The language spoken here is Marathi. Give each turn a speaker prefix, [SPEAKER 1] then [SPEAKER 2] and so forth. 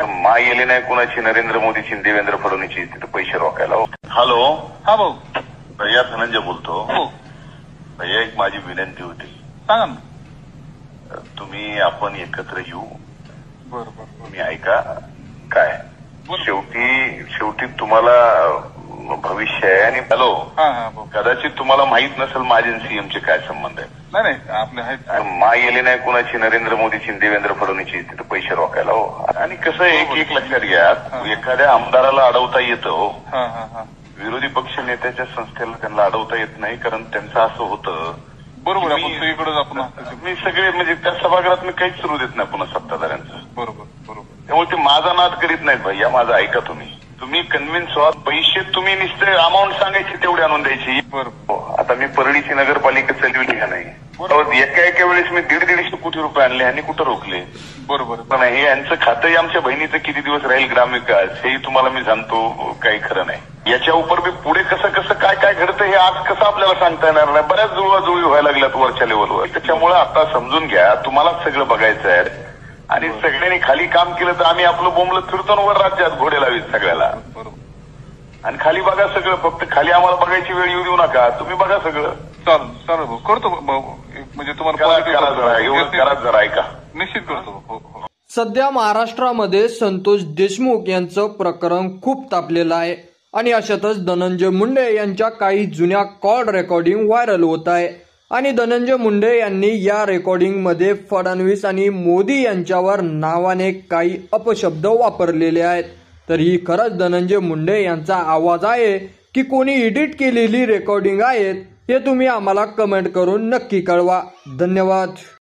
[SPEAKER 1] मा येले नाही कुणाची नरेंद्र मोदीची देवेंद्र फडणवीसची तिथे पैसे रोखायला. हॅलो.
[SPEAKER 2] हा भाऊ.
[SPEAKER 1] भैया धनंजय बोलतो.
[SPEAKER 2] हो
[SPEAKER 1] भैया एक माझी विनंती होती.
[SPEAKER 2] सांगा ना.
[SPEAKER 1] तुम्ही आपण एकत्र येऊ.
[SPEAKER 2] बरोबर.
[SPEAKER 1] तुम्ही ऐका काय शेवटी तुम्हाला भविष्य आहे. आणि हॅलो. कदाचित तुम्हाला माहित नसेल माझे सीएमचे काय संबंध आहे.
[SPEAKER 2] नाही आपले आहेत.
[SPEAKER 1] मा येले नाही कुणाची नरेंद्र मोदीची देवेंद्र फडणवीसची तिथे पैसे रोखायला. हो आणि कसं एक लक्षात घ्या, एखाद्या आमदाराला अडवता येतं. हो विरोधी पक्ष नेत्याच्या संस्थेला त्यांना अडवता येत नाही, कारण त्यांचं असं होतं.
[SPEAKER 2] बरोबर. आपण सगळीकडे आपण
[SPEAKER 1] मी सगळे म्हणजे त्या सभागृहात मी काहीच सुरू देत नाही पुन्हा सत्ताधाऱ्यांचं.
[SPEAKER 2] बरोबर.
[SPEAKER 1] त्यामुळे ते माझा नाद करीत नाहीत भैया. माझा ऐका तुम्ही कन्व्हिन्स व्हा. पैसे तुम्ही नुसते अमाऊंट सांगायची तेवढी आणून द्यायची.
[SPEAKER 2] बरोबर.
[SPEAKER 1] आता मी परळीची नगरपालिका चालविली का नाही. एका वेळेस मी 150 कोटी रुपये आणले आणि कुठं रोखले.
[SPEAKER 2] बरोबर.
[SPEAKER 1] पण हे यांचं खातंही आमच्या बहिणीचं किती दिवस राहील ग्रामविकास हेही तुम्हाला मी सांगतो. काही खरं नाही. याच्या उपर मी पुढे कसं काय घडतं हे आज कसं आपल्याला सांगता येणार नाही. बऱ्याच जुळवाजुळवी व्हायला लागल्यात वरच्या लेवलवर. त्याच्यामुळे आता समजून घ्या, तुम्हालाच सगळं बघायचं आहे. आणि सगळ्यांनी खाली काम केलं तर आम्ही आपलं बोंबलत फिरतो वर राज्यात घोडे लावीत सगळ्याला. आणि खाली बघा सगळं. फक्त खाली आम्हाला बघायची वेळ येऊ देऊ नका. तुम्ही बघा सगळं.
[SPEAKER 2] चालेल भाऊ. करतो भाऊ. म्हणजे तुम्हाला
[SPEAKER 1] एवढं करा जरा ऐका.
[SPEAKER 2] निश्चित करतो.
[SPEAKER 3] सध्या महाराष्ट्रामध्ये संतोष देशमुख यांचं प्रकरण खूप तापलेलं आहे. आणि अशातच धनंजय मुंडे यांच्या काही जुन्या कॉल रेकॉर्डिंग व्हायरल होत आहे. आणि धनंजय मुंडे यांनी या रेकॉर्डिंगमध्ये फडणवीस आणि मोदी यांच्यावर नावाने काही अपशब्द वापरलेले आहेत. तर ही खरंच धनंजय मुंडे यांचा आवाज आहे की कोणी एडिट केलेली रेकॉर्डिंग आहेत हे तुम्ही आम्हाला कमेंट करून नक्की कळवा. धन्यवाद.